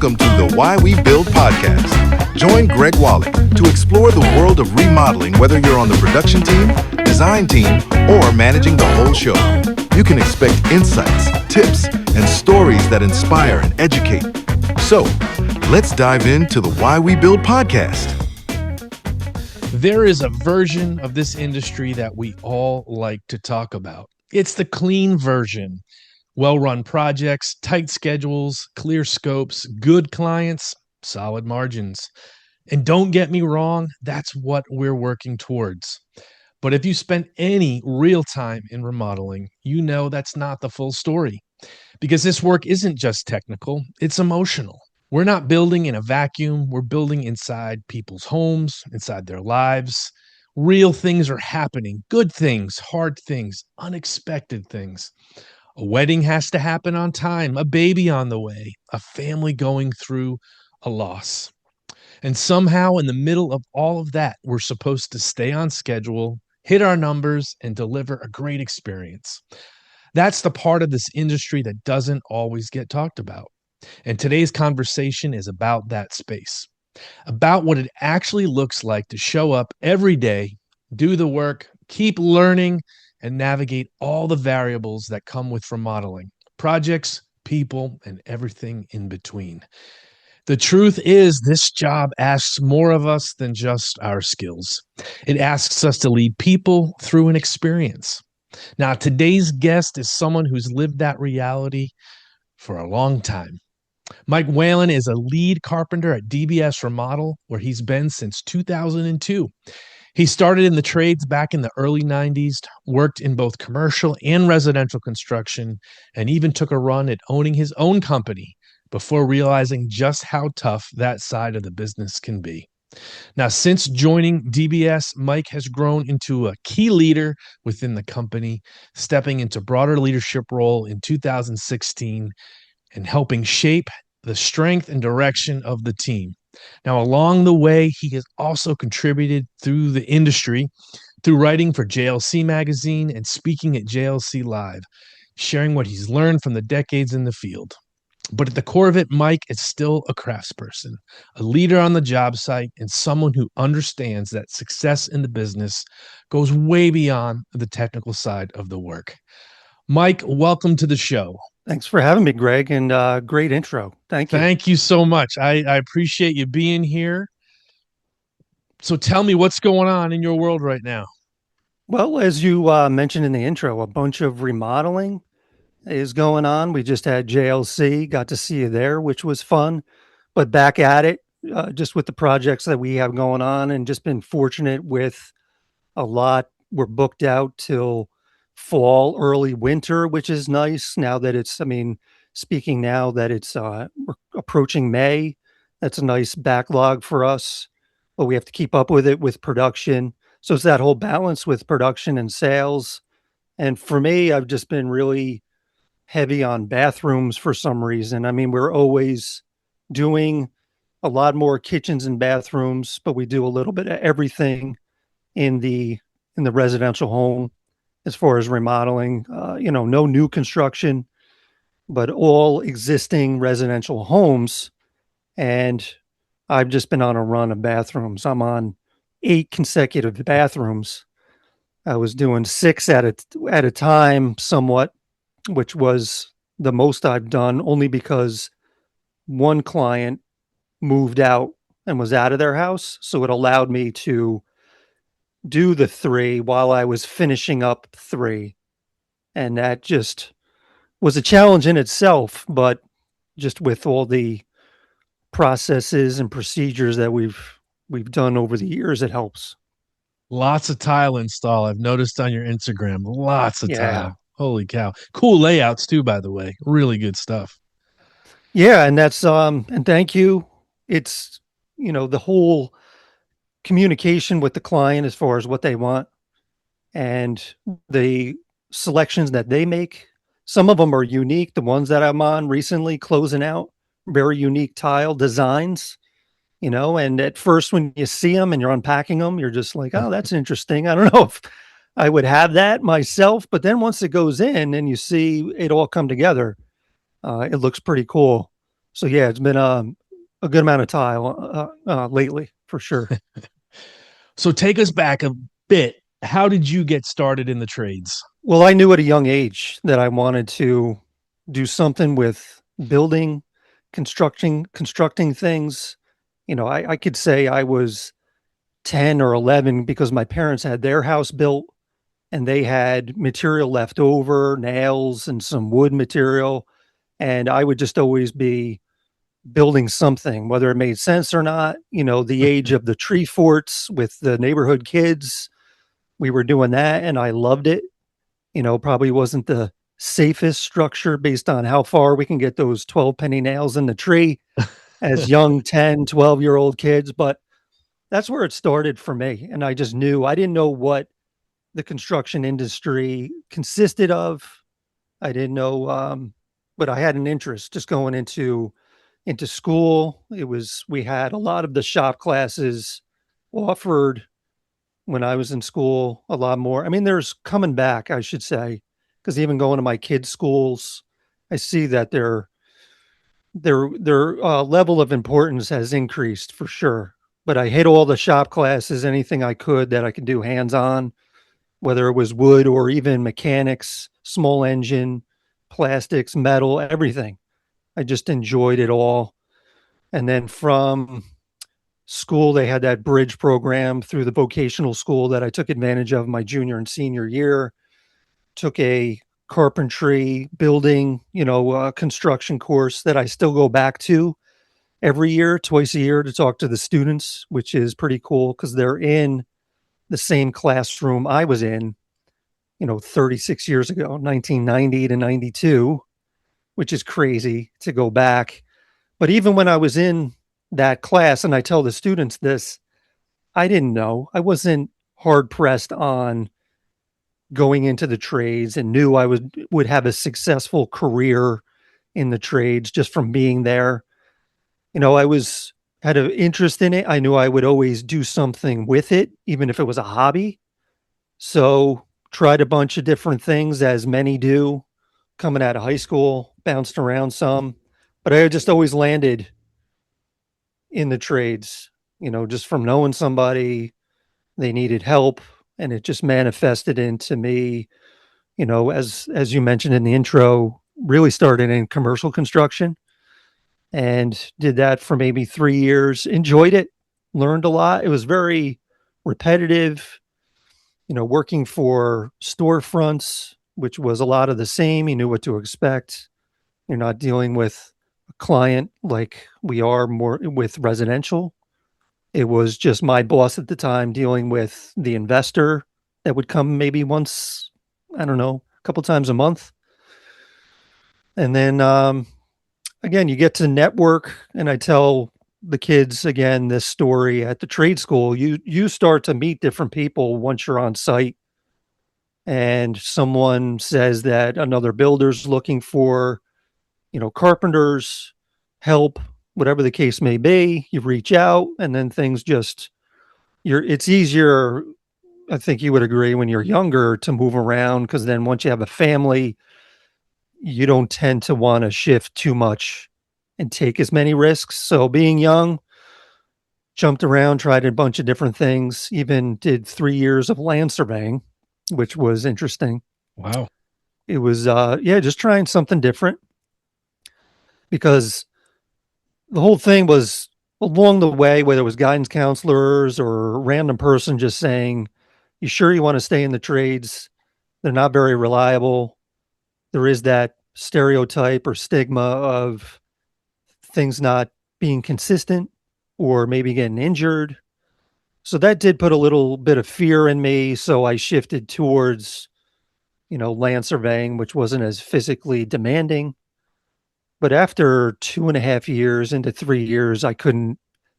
Welcome to the Why We Build podcast. Join Greg Whalen to explore the world of remodeling, whether you're on the production team, design team, or managing the whole show. You can expect insights, tips, and stories that inspire and educate. So, let's dive into the Why We Build podcast. There is a version of this industry that we all like to talk about. It's the clean version. Well-run projects, tight schedules, clear scopes, good clients, solid margins. And don't get me wrong, that's what we're working towards. But if you spent any real time in remodeling, you know that's not the full story. Because this work isn't just technical, it's emotional. We're not building in a vacuum, we're building inside people's homes, inside their lives. Real things are happening, good things, hard things, unexpected things. A wedding has to happen on time, a baby on the way, a family going through a loss. And somehow in the middle of all of that, we're supposed to stay on schedule, hit our numbers, and deliver a great experience. That's the part of this industry that doesn't always get talked about. And today's conversation is about that space, about what it actually looks like to show up every day, do the work, keep learning, and navigate all the variables that come with remodeling, projects, people, and everything in between. The truth is, this job asks more of us than just our skills. It asks us to lead people through an experience. Now, today's guest is someone who's lived that reality for a long time. Mike Whalen is a lead carpenter at DBS Remodel, where he's been since 2002. He started in the trades back in the early 90s, worked in both commercial and residential construction, and even took a run at owning his own company before realizing just how tough that side of the business can be. Now, since joining DBS, Mike has grown into a key leader within the company, stepping into broader leadership role in 2016 and helping shape the strength and direction of the team. Now, along the way, he has also contributed through the industry, through writing for JLC Magazine and speaking at JLC Live, sharing what he's learned from the decades in the field. But at the core of it, Mike is still a craftsperson, a leader on the job site, and someone who understands that success in the business goes way beyond the technical side of the work. Mike, welcome to the show. Thanks for having me, Greg, and great intro. Thank you. Thank you so much. I appreciate you being here. So tell me what's going on in your world right now. Well, as you mentioned in the intro, a bunch of remodeling is going on. We just had JLC, got to see you there, which was fun. But back at it, just with the projects that we have going on, and just been fortunate with a lot. We're booked out till fall, early winter, which is nice now that it's, speaking now that it's we're approaching May, that's a nice backlog for us, but we have to keep up with it with production. So it's that whole balance with production and sales. And for me, I've just been really heavy on bathrooms for some reason. We're always doing a lot more kitchens and bathrooms, but we do a little bit of everything in the residential home. As far as remodeling, no new construction, but all existing residential homes. And I've just been on a run of bathrooms. I'm on 8 consecutive bathrooms. I was doing 6 at a time somewhat, which was the most I've done, only because one client moved out and was out of their house. So it allowed me to do the 3 while I was finishing up 3. And that just was a challenge in itself, but just with all the processes and procedures that we've done over the years, it helps. Lots of tile install. I've noticed on your Instagram, lots of tile. Holy cow. Cool layouts too, by the way. Really good stuff. Yeah. And that's, and thank you. It's, the whole communication with the client as far as what they want and the selections that they make. Some of them are unique. The ones that I'm on recently, closing out, very unique tile designs, and at first when you see them and you're unpacking them, you're just like, oh, that's interesting. I don't know if I would have that myself, but then once it goes in and you see it all come together, it looks pretty cool. So yeah, it's been a good amount of time lately for sure. So take us back a bit. How did you get started in the trades? Well, I knew at a young age that I wanted to do something with building, constructing things. I could say I was 10 or 11 because my parents had their house built and they had material left over, nails and some wood material. And I would just always be building something, whether it made sense or not. The age of the tree forts with the neighborhood kids, we were doing that and I loved it. Probably wasn't the safest structure based on how far we can get those 12 penny nails in the tree as young 10, 12-year-old kids. But that's where it started for me. And I just knew I didn't know what the construction industry consisted of. I didn't know, but I had an interest just going into school. We had a lot of the shop classes offered when I was in school, a lot more. I mean, there's coming back, I should say, because even going to my kids' schools, I see that their level of importance has increased for sure. But I hit all the shop classes, anything I could that I could do hands on, whether it was wood or even mechanics, small engine, plastics, metal, everything. I just enjoyed it all. And then from school, they had that bridge program through the vocational school that I took advantage of my junior and senior year. Took a carpentry building, construction course that I still go back to every year, twice a year to talk to the students, which is pretty cool because they're in the same classroom I was in, 36 years ago, 1990 to 92, which is crazy to go back. But even when I was in that class, and I tell the students this, I didn't know. I wasn't hard pressed on going into the trades and knew I would have a successful career in the trades just from being there. I was had an interest in it. I knew I would always do something with it, even if it was a hobby. So tried a bunch of different things, as many do, coming out of high school, bounced around some, but I just always landed in the trades, just from knowing somebody, they needed help, and it just manifested into me, as you mentioned in the intro, really started in commercial construction and did that for maybe 3 years. Enjoyed it, learned a lot. It was very repetitive, working for storefronts, which was a lot of the same. You knew what to expect. You're not dealing with a client like we are more with residential. It was just my boss at the time dealing with the investor that would come maybe once, I don't know, a couple times a month. And then again, you get to network, and I tell the kids again this story at the trade school. You start to meet different people once you're on site, and someone says that another builder's looking for, carpenters, help, whatever the case may be. You reach out, and then things just it's easier. I think you would agree when you're younger to move around because then once you have a family, you don't tend to want to shift too much and take as many risks. So being young, jumped around, tried a bunch of different things, even did 3 years of land surveying, which was interesting. Wow. It was, just trying something different because the whole thing was along the way, whether it was guidance counselors or a random person just saying, you sure you want to stay in the trades? They're not very reliable. There is that stereotype or stigma of things not being consistent or maybe getting injured. So that did put a little bit of fear in me. So I shifted towards, land surveying, which wasn't as physically demanding. But after 2.5 years into 3 years, it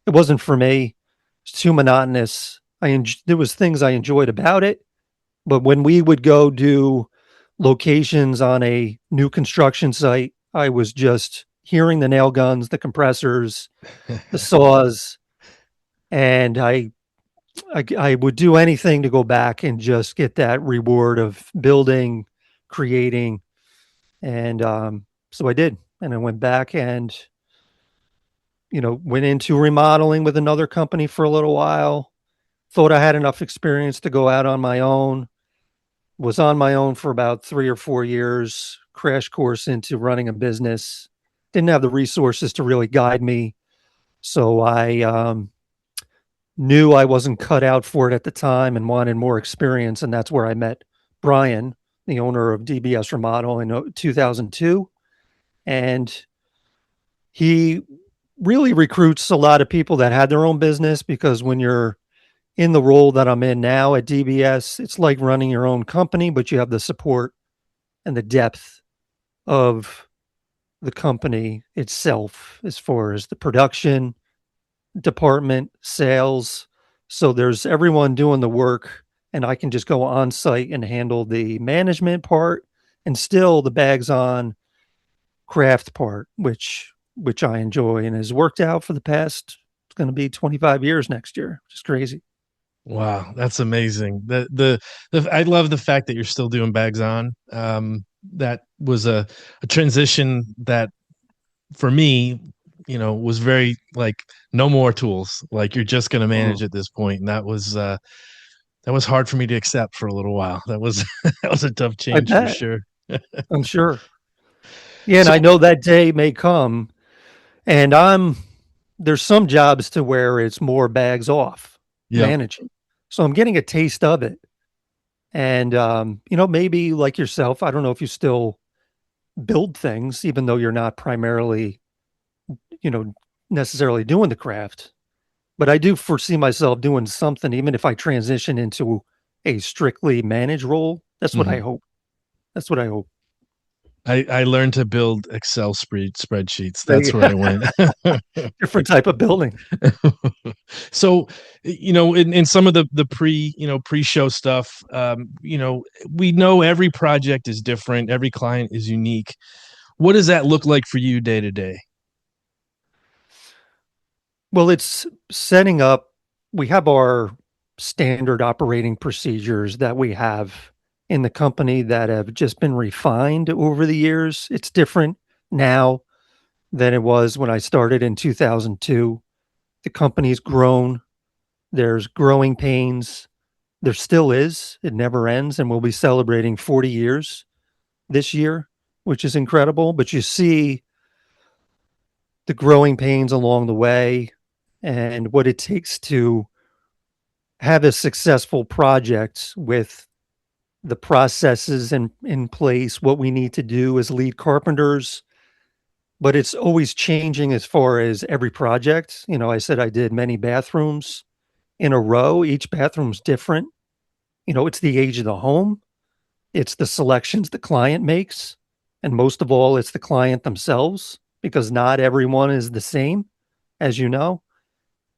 wasn't for me. It's too monotonous. There was things I enjoyed about it, but when we would go do locations on a new construction site, I was just hearing the nail guns, the compressors, the saws, and I would do anything to go back and just get that reward of building, creating, and so I did, and I went back and went into remodeling with another company for a little while, thought I had enough experience to go out on my own, was on my own for about 3 or 4 years, crash course into running a business, didn't have the resources to really guide me. So I knew I wasn't cut out for it at the time and wanted more experience. And that's where I met Brian, the owner of DBS Remodel, in 2002. And he really recruits a lot of people that had their own business, because when you're in the role that I'm in now at DBS, it's like running your own company, but you have the support and the depth of the company itself as far as the production department, sales. So there's everyone doing the work, and I can just go on site and handle the management part and still the bags on craft part, which I enjoy and has worked out for the past, it's going to be 25 years next year, which is crazy. Wow, that's amazing. I love the fact that you're still doing bags on. That was a transition that for me, was very like no more tools. Like you're just going to manage at this point, and that was hard for me to accept for a little while. That was that was a tough I change for bet. sure. I'm sure. Yeah, and So, I know that day may come, and there's some jobs to where it's more bags off yeah, managing. So I'm getting a taste of it. And maybe like yourself, I don't know if you still build things, even though you're not primarily, you know, necessarily doing the craft. But I do foresee myself doing something, even if I transition into a strictly managed role. That's what I mhm. hope. That's what I hope. I learned to build Excel spreadsheets. There That's you where I went. different type of building. So, in some of the pre-show stuff, we know every project is different, every client is unique. What does that look like for you day to day? Well, it's setting up. We have our standard operating procedures that we have in the company that have just been refined over the years. It's different now than it was when I started in 2002. The company's grown. There's growing pains. There still is. It never ends. And we'll be celebrating 40 years this year, which is incredible. But you see the growing pains along the way and what it takes to have a successful project with the processes in place, what we need to do as lead carpenters. But it's always changing as far as every project. I said I did many bathrooms in a row. Each bathroom's different. It's the age of the home, it's the selections the client makes, and most of all, it's the client themselves, because not everyone is the same, as you know,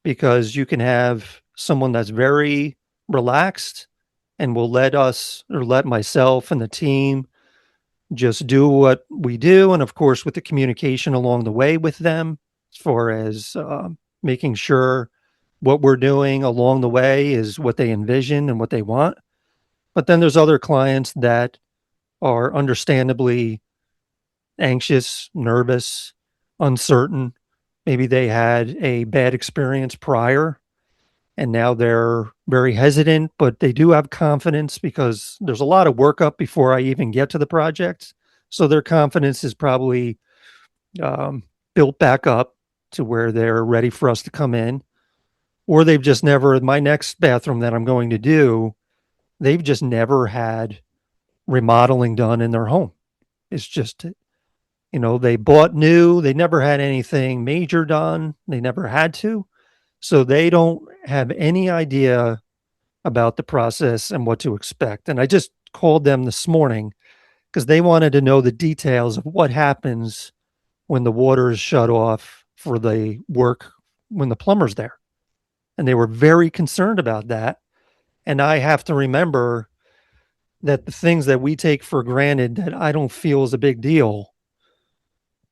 because you can have someone that's very relaxed and will let us, or let myself and the team, just do what we do. And of course, with the communication along the way with them, as far as making sure what we're doing along the way is what they envision and what they want. But then there's other clients that are understandably anxious, nervous, uncertain. Maybe they had a bad experience prior and now they're very hesitant, but they do have confidence because there's a lot of workup before I even get to the project. So their confidence is probably um, built back up to where they're ready for us to come in. Or they've just never, my next bathroom that I'm going to do, they've just never had remodeling done in their home. It's just, they bought new, they never had anything major done, they never had to. So they don't have any idea about the process and what to expect. And I just called them this morning because they wanted to know the details of what happens when the water is shut off for the work when the plumber's there. And they were very concerned about that. And I have to remember that the things that we take for granted that I don't feel is a big deal,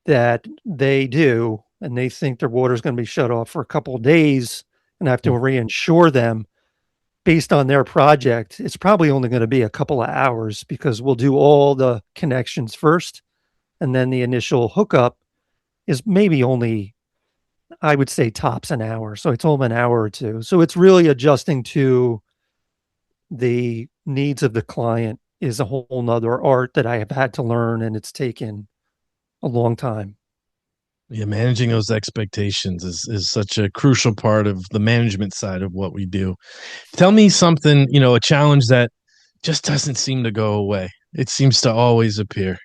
that they do, and they think their water is going to be shut off for a couple of days, and I have to reinsure them based on their project. It's probably only going to be a couple of hours because we'll do all the connections first, and then the initial hookup is maybe only I would say tops an hour. So I told them an hour or two. So it's really adjusting to the needs of the client is a whole nother art that I have had to learn, and it's taken a long time. Yeah, managing those expectations is such a crucial part of the management side of what we do. Tell me something, a challenge that just doesn't seem to go away. It seems to always appear.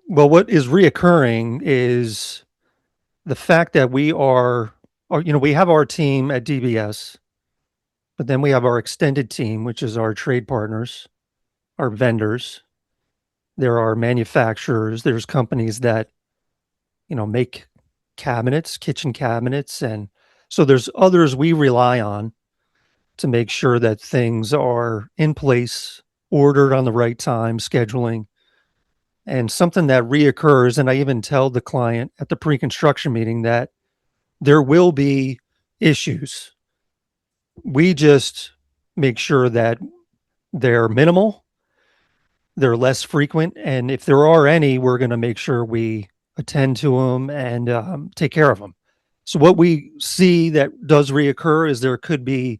Well, what is reoccurring is the fact that we have our team at DBS, but then we have our extended team, which is our trade partners, our vendors. There are manufacturers. There's companies that, make cabinets, kitchen cabinets. And so there's others we rely on to make sure that things are in place, ordered on the right time, scheduling. And something that reoccurs, and I even tell the client at the pre-construction meeting that there will be issues. We just make sure that they're minimal, they're less frequent, and if there are any, we're going to make sure we attend to them and take care of them. So what we see that does reoccur is there could be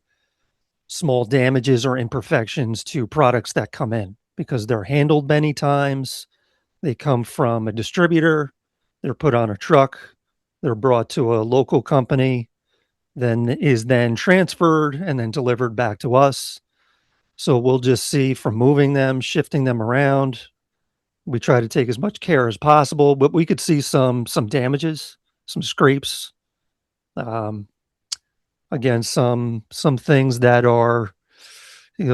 small damages or imperfections to products that come in because they're handled many times. They come from a distributor, they're put on a truck, they're brought to a local company, then transferred and then delivered back to us. So we'll just see from moving them, shifting them around. We try to take as much care as possible, but we could see some damages, some scrapes. Um, Again, some things that are,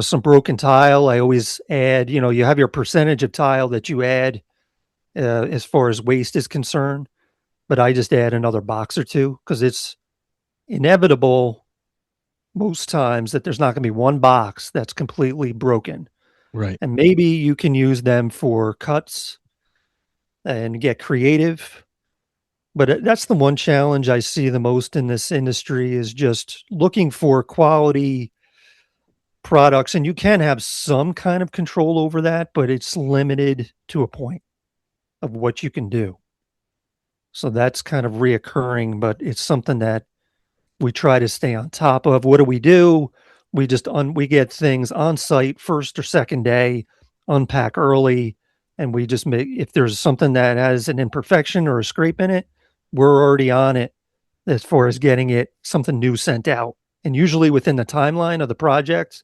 some broken tile. I always add, you have your percentage of tile that you add as far as waste is concerned, but I just add another box or two because it's inevitable most times that there's not going to be one box that's completely broken. Right. And maybe you can use them for cuts and get creative. But that's the one challenge I see the most in this industry is just looking for quality products. And you can have some kind of control over that, but it's limited to a point of what you can do. So that's kind of reoccurring, but it's something that we try to stay on top of. What do? We get things on site first or second day, unpack early, and we just make if there's something that has an imperfection or a scrape in it, we're already on it as far as getting it something new sent out. And usually within the timeline of the project,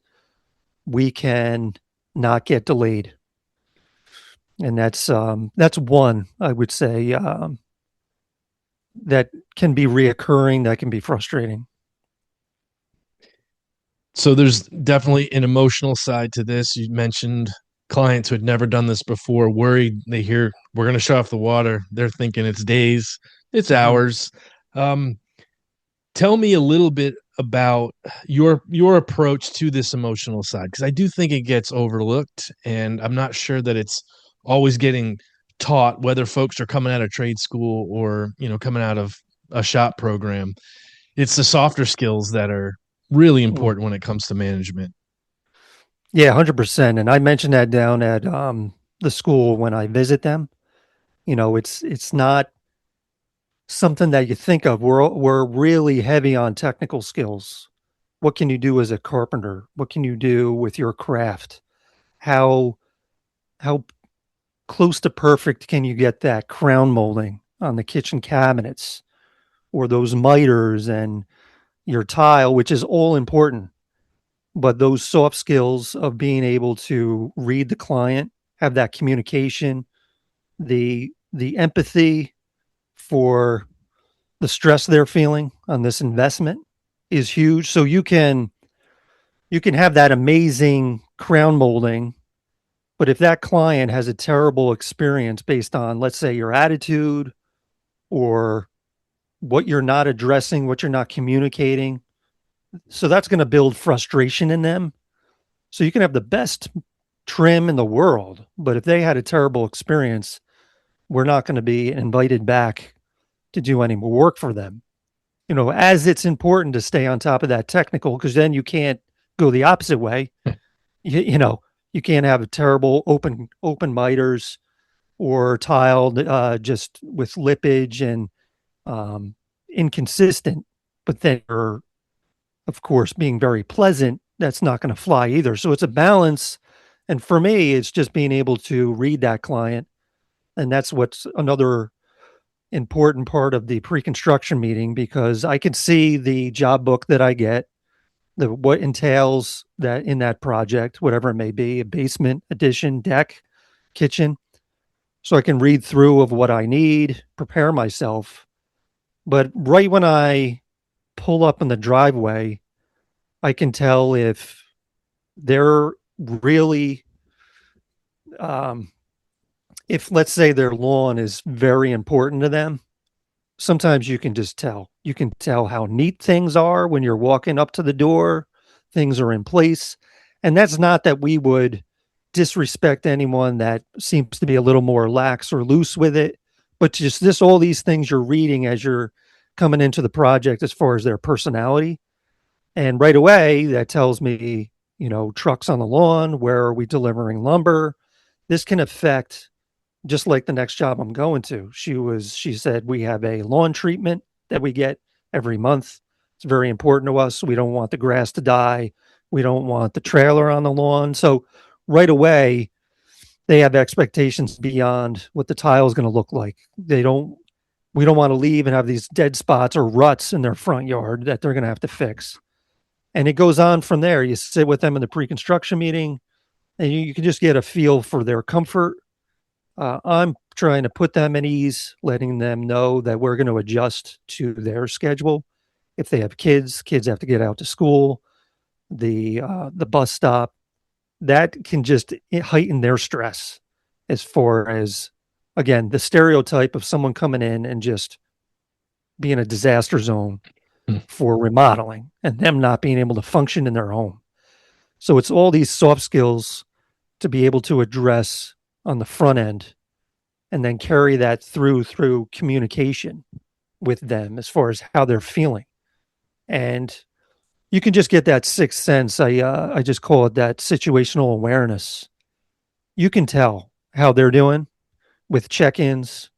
we can not get delayed. And that's one I would say that can be reoccurring, that can be frustrating. So there's definitely an emotional side to this. You mentioned clients who had never done this before, worried they hear we're going to shut off the water. They're thinking it's days, it's hours. Um, Tell me a little bit about your approach to this emotional side, because I do think it gets overlooked, and I'm not sure that it's always getting taught, whether folks are coming out of trade school or coming out of a shop program. It's the softer skills that are really Mm. important when it comes to management. Yeah, 100%. And I mentioned that down at the school when I visit them. It's not something that you think of. We're really heavy on technical skills. What can you do as a carpenter? What can you do with your craft? How how close to perfect can you get that crown molding on the kitchen cabinets or those miters and your tile, which is all important. But those soft skills of being able to read the client, have that communication, the empathy for the stress they're feeling on this investment is huge. So you can have that amazing crown molding, but if that client has a terrible experience based on, let's say, your attitude or what you're not addressing, what you're not communicating, so that's going to build frustration in them. So you can have the best trim in the world, but if they had a terrible experience, we're not going to be invited back to do any more work for them. As it's important to stay on top of that technical, because then you can't go the opposite way. You can't have a terrible open miters or tiled just with lippage and inconsistent, but then you're, of course, being very pleasant, that's not going to fly either. So it's a balance. And for me, it's just being able to read that client. And that's what's another important part of the pre-construction meeting, because I can see the job book that I get, the what entails that in that project, whatever it may be, a basement, addition, deck, kitchen. So I can read through of what I need, prepare myself. But right when I pull up in the driveway, I can tell if they're really, um, if let's say their lawn is very important to them. Sometimes you can just tell. You can tell how neat things are when you're walking up to the door, things are in place. And that's not that we would disrespect anyone that seems to be a little more lax or loose with it, but just this, all these things you're reading as you're coming into the project as far as their personality. And right away, that tells me, trucks on the lawn, where are we delivering lumber? This can affect, just like the next job I'm going to. She said, we have a lawn treatment that we get every month. It's very important to us. We don't want the grass to die. We don't want the trailer on the lawn. So right away, they have expectations beyond what the tile is going to look like. We don't want to leave and have these dead spots or ruts in their front yard that they're going to have to fix. And it goes on from there. You sit with them in the pre-construction meeting and you can just get a feel for their comfort. I'm trying to put them at ease, letting them know that we're going to adjust to their schedule. If they have kids have to get out to school, the bus stop. That can just heighten their stress as far as, again, the stereotype of someone coming in and just being a disaster zone for remodeling and them not being able to function in their home. So it's all these soft skills to be able to address on the front end and then carry that through communication with them as far as how they're feeling. And you can just get that sixth sense. I just call it that situational awareness. You can tell how they're doing with check-ins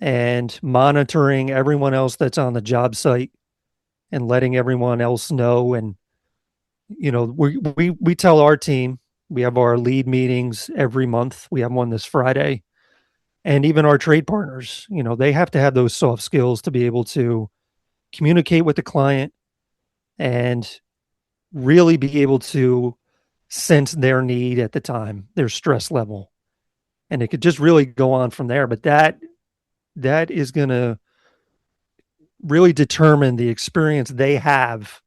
and monitoring everyone else that's on the job site and letting everyone else know. And we tell our team, we have our lead meetings every month. We have one this Friday. And even our trade partners, they have to have those soft skills to be able to communicate with the client and really be able to sense their need at the time, their stress level. And it could just really go on from there. But that is going to really determine the experience they have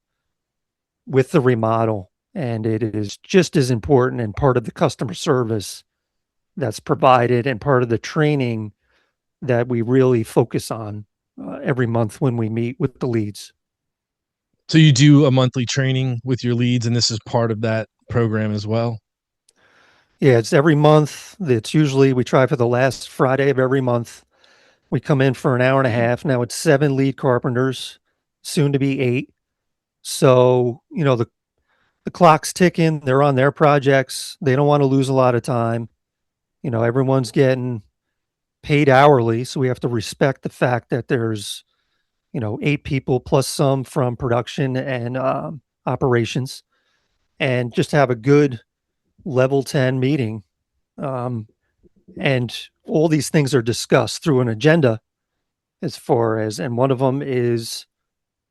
with the remodel. And it is just as important and part of the customer service that's provided and part of the training that we really focus on every month when we meet with the leads. So you do a monthly training with your leads, and this is part of that program as well? Yeah, it's every month. It's usually, we try for the last Friday of every month. We come in for an hour and a half. Now it's 7 lead carpenters, soon to be 8. So, the clock's ticking. They're on their projects. They don't want to lose a lot of time. Everyone's getting paid hourly. So we have to respect the fact that there's, 8 people plus some from production and operations, and just have a good level 10 meeting. And all these things are discussed through an agenda as far as, and one of them is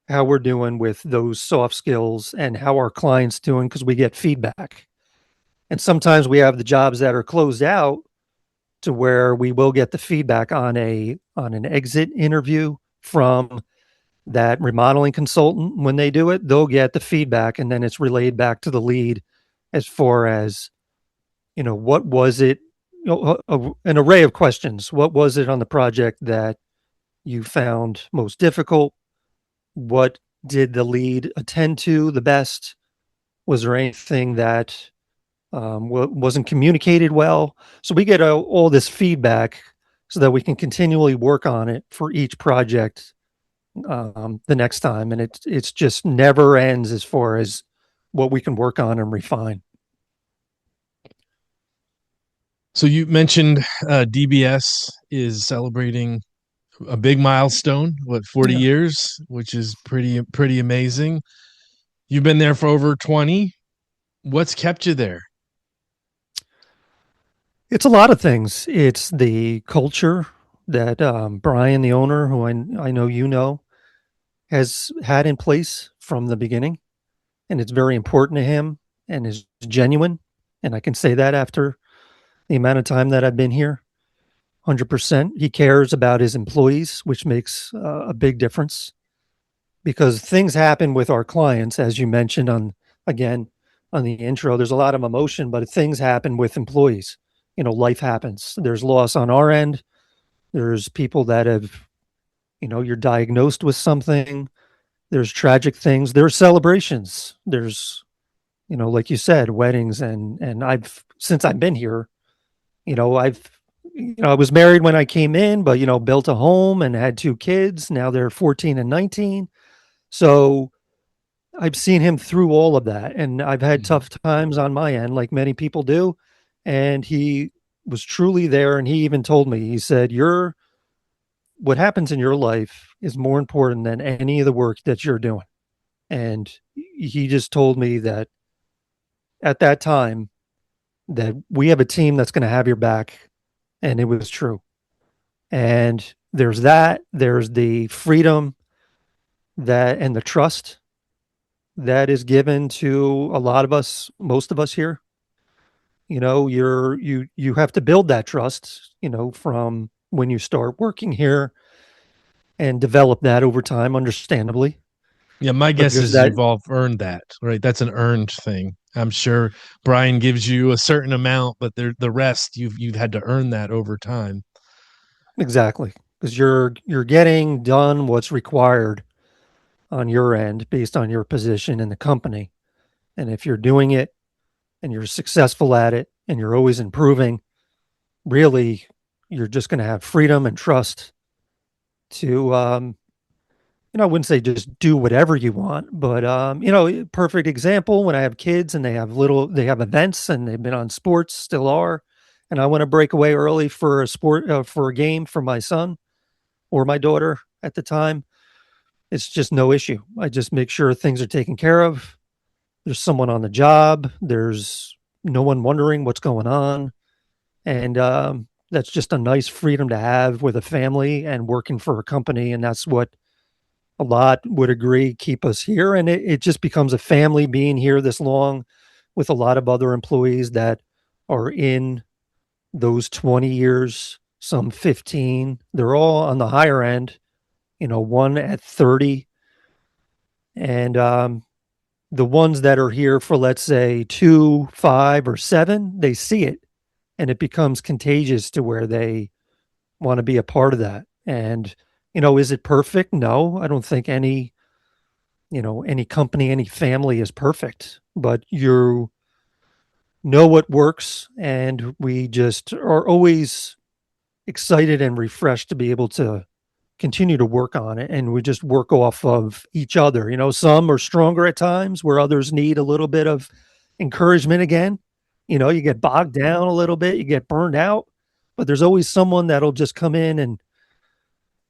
how we're doing with those soft skills and how our clients doing, because we get feedback. And sometimes we have the jobs that are closed out to where we will get the feedback on an exit interview from that remodeling consultant. When they do it, they'll get the feedback and then it's relayed back to the lead as far as, what was it, an array of questions. What was it on the project that you found most difficult? What did the lead attend to the best? Was there anything that wasn't communicated well? So we get all this feedback so that we can continually work on it for each project the next time. And it's just never ends as far as what we can work on and refine. So you mentioned DBS is celebrating A big milestone, what, 40 Yeah. years, which is pretty amazing. You've been there for over 20. What's kept you there? It's a lot of things. It's the culture that Brian, the owner, who I know you know, has had in place from the beginning. And it's very important to him and is genuine. And I can say that after the amount of time that I've been here. 100%. He cares about his employees, which makes a big difference because things happen with our clients, as you mentioned again, on the intro. There's a lot of emotion, but things happen with employees. Life happens. There's loss on our end. There's people that have, you're diagnosed with something. There's tragic things. There's celebrations. There's, like you said, weddings. And since I've been here, I've, I was married when I came in, but, built a home and had two kids. Now they're 14 and 19. So I've seen him through all of that. And I've had Mhm. tough times on my end, like many people do. And he was truly there. And he even told me, he said, what happens in your life is more important than any of the work that you're doing. And he just told me that at that time that we have a team that's going to have your back. And it was true. And there's the freedom and the trust that is given to a lot of us, most of us here. You have to build that trust, from when you start working here and develop that over time, understandably. Yeah, my But guess there's is that you've all earned that, right? That's an earned thing. I'm sure Brian gives you a certain amount, but the rest you've had to earn that over time. exactly because you're getting done what's required on your end based on your position in the company. And if you're doing it and you're successful at it and you're always improving, really, you're just going to have freedom and trust to, I wouldn't say just do whatever you want, but, perfect example when I have kids and they have events and they've been on sports, still are. And I want to break away early for for a game for my son or my daughter at the time. It's just no issue. I just make sure things are taken care of. There's someone on the job. There's no one wondering what's going on. And that's just a nice freedom to have with a family and working for a company. And that's what a lot would agree keep us here. And it just becomes a family being here this long with a lot of other employees that are in those 20 years, some 15. They're all on the higher end, one at 30. And the ones that are here for, let's say, 2, 5, or 7, they see it and it becomes contagious to where they want to be a part of that. And, is it perfect? No, I don't think any company, any family is perfect, but you know what works. And we just are always excited and refreshed to be able to continue to work on it. And we just work off of each other. Some are stronger at times where others need a little bit of encouragement again. You get bogged down a little bit, you get burned out, but there's always someone that'll just come in and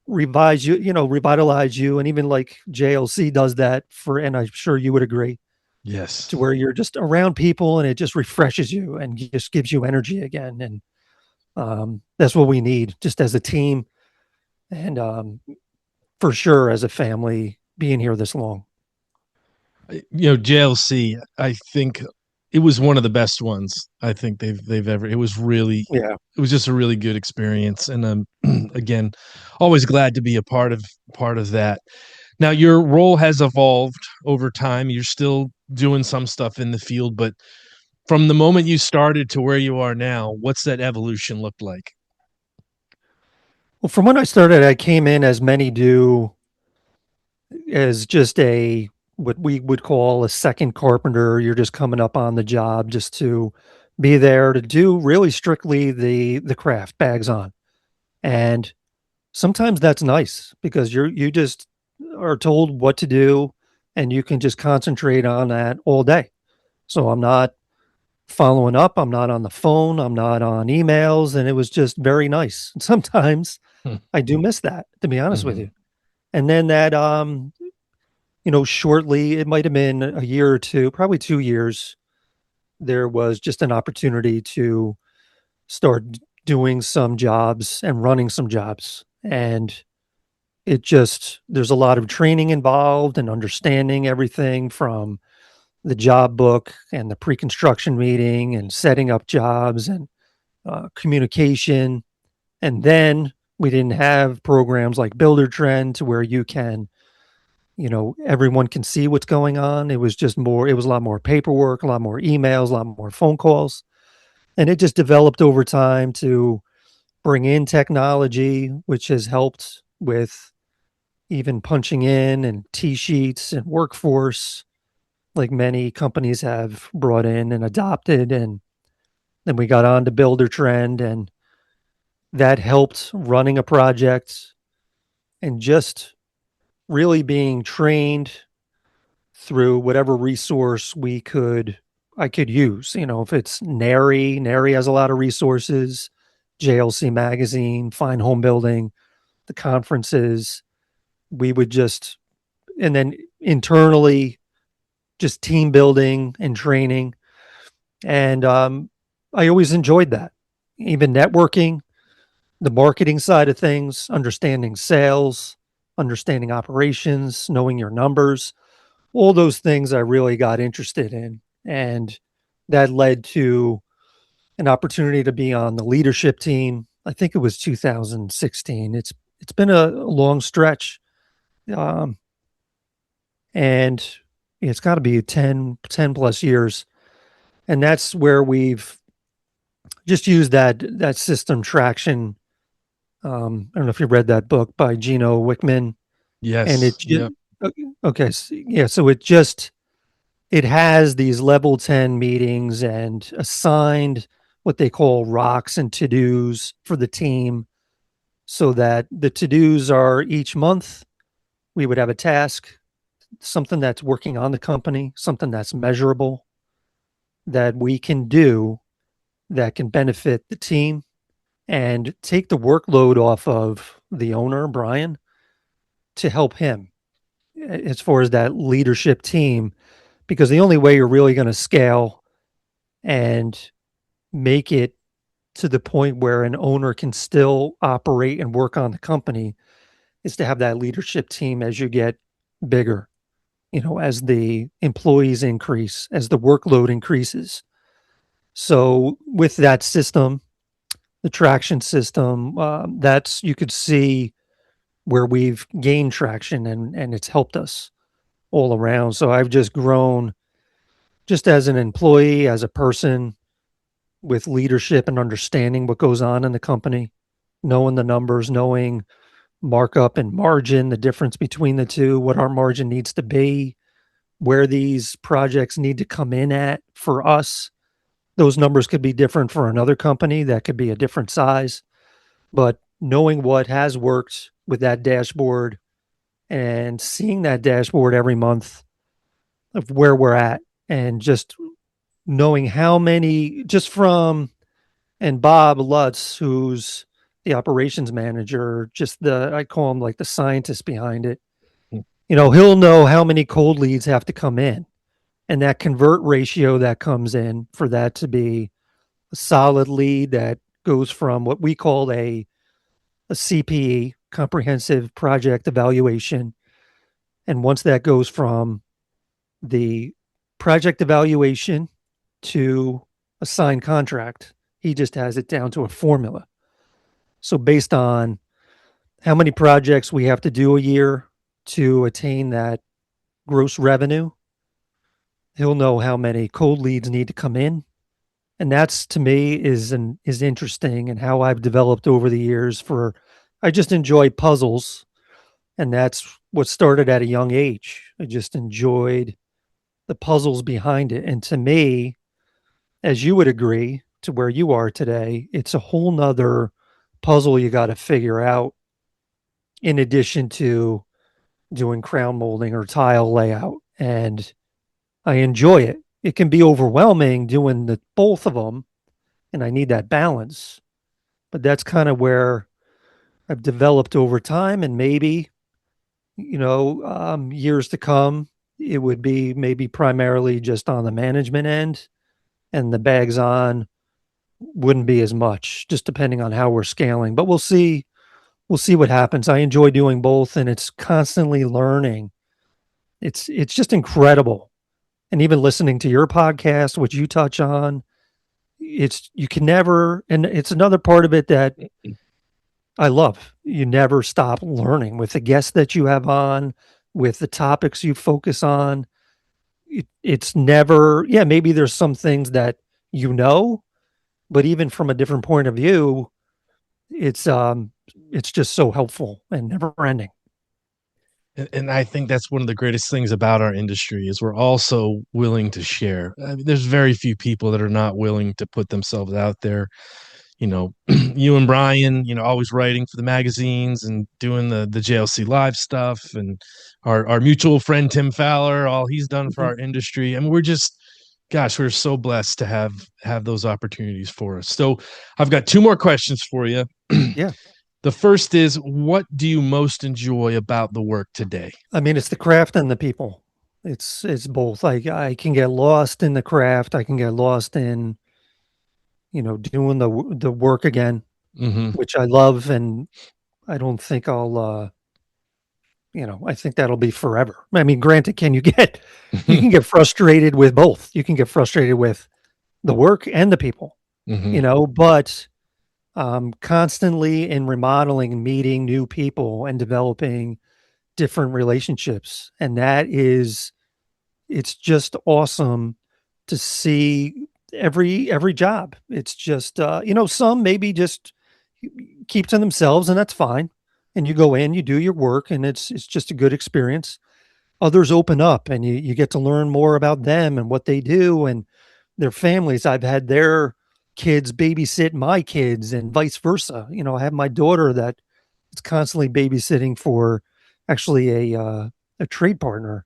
revitalize you. And even like JLC does that and I'm sure you would agree, Yes. to where you're just around people and it just refreshes you and just gives you energy again. And that's what we need just as a team. And for sure, as a family, being here this long. JLC, I think it was one of the best ones I think they've ever. Yeah. It was just a really good experience, and again, always glad to be a part of that. Now, your role has evolved over time. You're still doing some stuff in the field, but from the moment you started to where you are now, what's that evolution looked like? Well, from when I started, I came in, as many do, as just what we would call a second carpenter. You're just coming up on the job just to be there to do really strictly the craft, bags on. And sometimes that's nice because you just are told what to do and you can just concentrate on that all day. So I'm not following up, I'm not on the phone, I'm not on emails, and it was just very nice. Sometimes I do miss that, to be honest with Mhm. you. And then that, shortly, it might have been a year or two, probably 2 years, there was just an opportunity to start doing some jobs and running some jobs. And there's a lot of training involved and understanding everything from the job book and the pre-construction meeting and setting up jobs and communication. And then we didn't have programs like Builder Trend to where everyone can see what's going on. It was a lot more paperwork, a lot more emails, a lot more phone calls. And it just developed over time to bring in technology, which has helped with even punching in and T sheets and workforce, like many companies have brought in and adopted. And then we got on to Builder Trend, and that helped running a project and just really being trained through whatever resource I could use. If it's Nary has a lot of resources, JLC Magazine, Fine Home Building, the conferences. We would just, and then internally, just team building and training. And I always enjoyed that. Even networking, the marketing side of things, understanding sales, understanding operations, knowing your numbers, all those things I really got interested in. And that led to an opportunity to be on the leadership team. I think it was 2016. It's been a long stretch. Um, and it's got to be 10 plus years. And that's where we've just used that system traction. I don't know if you read that book by Gino Wickman, and Yes. it just, Yep. okay. Yeah. So it has these level 10 meetings and assigned what they call rocks and to-dos for the team, so that the to-dos are each month we would have a task, something that's working on the company, something that's measurable that we can do that can benefit the team and take the workload off of the owner, Brian, to help him as far as that leadership team. Because the only way you're really going to scale and make it to the point where an owner can still operate and work on the company is to have that leadership team as you get bigger, as the employees increase, as the workload increases. So with that system, the traction system, you could see where we've gained traction, and it's helped us all around. So I've just grown just as an employee, as a person, with leadership and understanding what goes on in the company, knowing the numbers, knowing markup and margin, the difference between the two, what our margin needs to be, where these projects need to come in at for us. Those numbers could be different for another company that could be a different size, but knowing what has worked with that dashboard and seeing that dashboard every month of where we're at, and just knowing how many, just from, and Bob Lutz, who's the operations manager, I call him like the scientist behind it. He'll know how many cold leads have to come in, and that convert ratio that comes in for that to be a solid lead that goes from what we call a CPE, comprehensive project evaluation. And once that goes from the project evaluation to a signed contract, he just has it down to a formula. So based on how many projects we have to do a year to attain that gross revenue, he'll know how many cold leads need to come in. And that's, to me, is interesting, and how I've developed over the years. I just enjoy puzzles, and that's what started at a young age. I just enjoyed the puzzles behind it. And to me, as you would agree, to where you are today, it's a whole nother puzzle you got to figure out, in addition to doing crown molding or tile layout. And I enjoy it. It can be overwhelming doing both of them, and I need that balance. But that's kind of where I've developed over time, and maybe, years to come, it would be maybe primarily just on the management end, and the bags on wouldn't be as much, just depending on how we're scaling. But we'll see. We'll see what happens. I enjoy doing both, and it's constantly learning. It's just incredible. And even listening to your podcast, which you touch on, it's you can never, and it's another part of it that I love. You never stop learning with the guests that you have on, with the topics you focus on. It's never, yeah, maybe there's some things that but even from a different point of view, it's just so helpful and never ending. And I think that's one of the greatest things about our industry is we're also willing to share. I mean, there's very few people that are not willing to put themselves out there. You and Brian, always writing for the magazines and doing the JLC live stuff, and our mutual friend Tim Fowler, all he's done for Mhm. our industry. I mean, we're so blessed to have those opportunities for us. So I've got two more questions for you. Yeah. The first is, what do you most enjoy about the work today? I mean, it's the craft and the people. It's both. I can get lost in the craft. I can get lost in, doing the work again, Hmm. which I love, and I don't think I think that'll be forever. I mean, granted, you can get frustrated with both. You can get frustrated with the work and the people, Hmm. but constantly in remodeling, meeting new people and developing different relationships. And it's just awesome to see every job. It's just, some maybe just keep to themselves, and that's fine. And you go in, you do your work, and it's just a good experience. Others open up, and you get to learn more about them and what they do and their families. I've had their kids babysit my kids and vice versa. I have my daughter that is constantly babysitting for actually a trade partner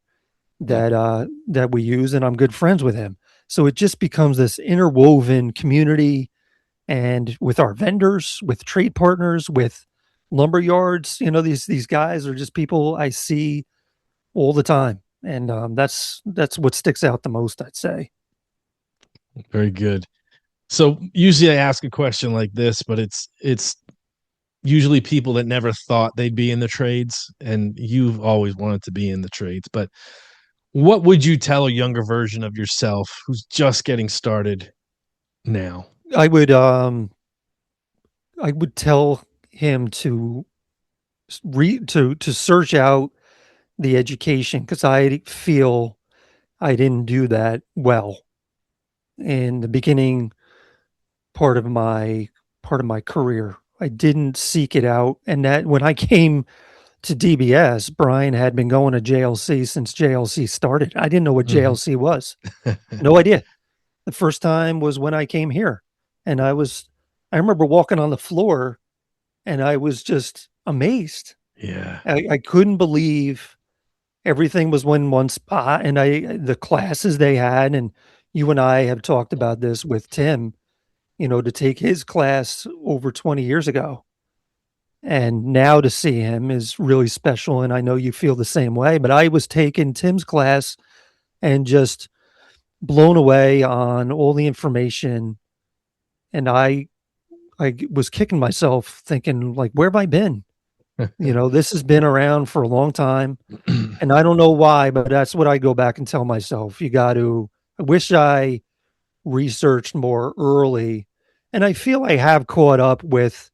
that we use, and I'm good friends with him. So it just becomes this interwoven community, and with our vendors, with trade partners, with lumber yards, these guys are just people I see all the time, and that's what sticks out the most, I'd say. Very good. So usually I ask a question like this, but it's usually people that never thought they'd be in the trades, and you've always wanted to be in the trades. But what would you tell a younger version of yourself who's just getting started now? I would um I would tell him to to search out the education, because I feel I didn't do that well in the beginning part of my career. I didn't seek it out, and that when I came to DBS, Brian had been going to JLC since JLC started. I didn't know what Mhm. JLC was. No idea. The first time was when I came here, and I remember walking on the floor, and I was just amazed. Yeah. I couldn't believe everything was in one spot, and the classes they had, and you and I have talked about this with Tim, to take his class over 20 years ago. And now to see him is really special. And I know you feel the same way, but I was taking Tim's class and just blown away on all the information. And I was kicking myself thinking, like, where have I been? This has been around for a long time. And I don't know why, but that's what I go back and tell myself. I wish I researched more early. And I feel I have caught up with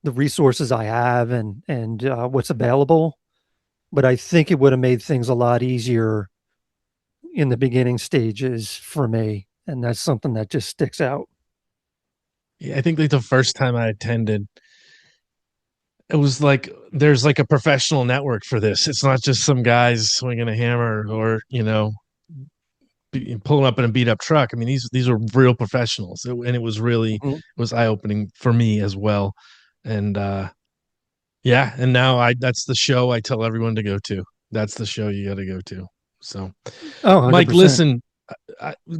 the resources I have and what's available. But I think it would have made things a lot easier in the beginning stages for me. And that's something that just sticks out. Yeah, I think like the first time I attended, it was like there's like a professional network for this. It's not just some guys swinging a hammer or pulling up in a beat up truck. I mean, these are real professionals, and it was really Mhm. it was eye opening for me as well. And yeah, and now I that's the show I tell everyone to go to. That's the show you got to go to. So, Oh, Mike, 100%. listen,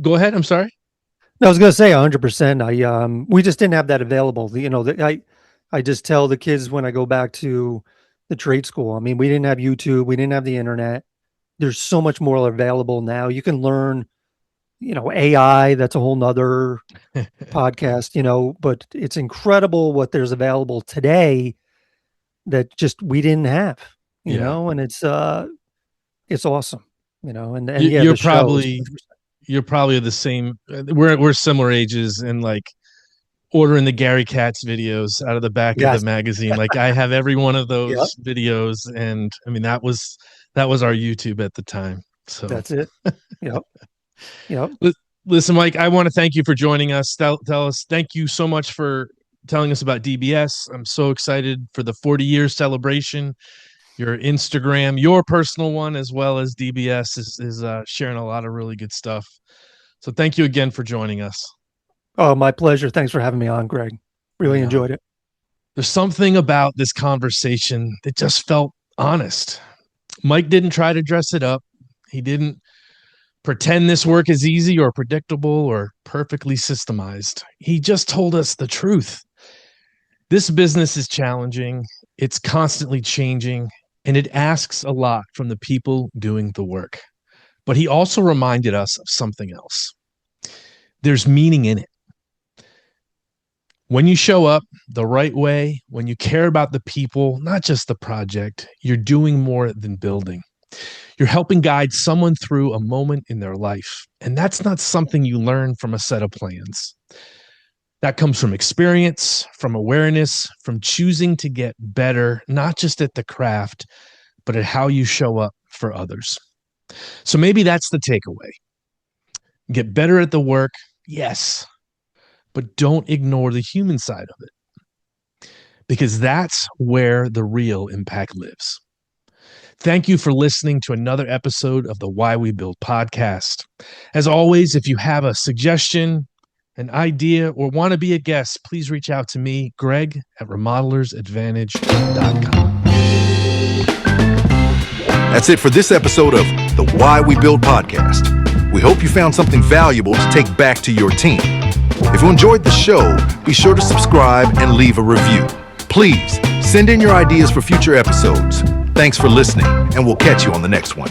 go ahead. I'm sorry. I was going to say 100%. We just didn't have that available. I just tell the kids when I go back to the trade school, I mean, we didn't have YouTube, we didn't have the internet. There's so much more available now. You can learn, AI, that's a whole nother podcast, but it's incredible what there's available today that just we didn't have, Yeah. and it's awesome, and You, yeah, you're the show is probably you're probably the same. We're similar ages, and like ordering the Gary Katz videos out of the back of the yes, magazine. Like I have every one of yep, those videos, and I mean that was our YouTube at the time. So that's it. Yep, yep. Li- listen, Mike, I want to thank you for joining us. Tell us, thank you so much for telling us about DBS. I'm so excited for the 40-year celebration. Your Instagram, your personal one, as well as DBS, is sharing a lot of really good stuff. So thank you again for joining us. Oh, my pleasure. Thanks for having me on, Greg. I Really know enjoyed it. there's something about this conversation that just felt honest. Mike didn't try to dress it up. He didn't pretend this work is easy or predictable or perfectly systemized. He just told us the truth. This business is challenging, it's constantly changing, and it asks a lot from the people doing the work. But he also reminded us of something else. There's meaning in it. When you show up the right way, when you care about the people, not just the project, you're doing more than building. You're helping guide someone through a moment in their life. And that's not something you learn from a set of plans. That comes from experience, from awareness, from choosing to get better, not just at the craft, but at how you show up for others. So maybe that's the takeaway. Get better at the work, yes, but don't ignore the human side of it, because that's where the real impact lives. Thank you for listening to another episode of the Why We Build podcast. As always, if you have a suggestion, an idea, or want to be a guest, please reach out to me, Greg, at remodelersadvantage.com. That's it for this episode of the Why We Build podcast. We hope you found something valuable to take back to your team. If you enjoyed the show, be sure to subscribe and leave a review. Please send in your ideas for future episodes. Thanks for listening, and we'll catch you on the next one.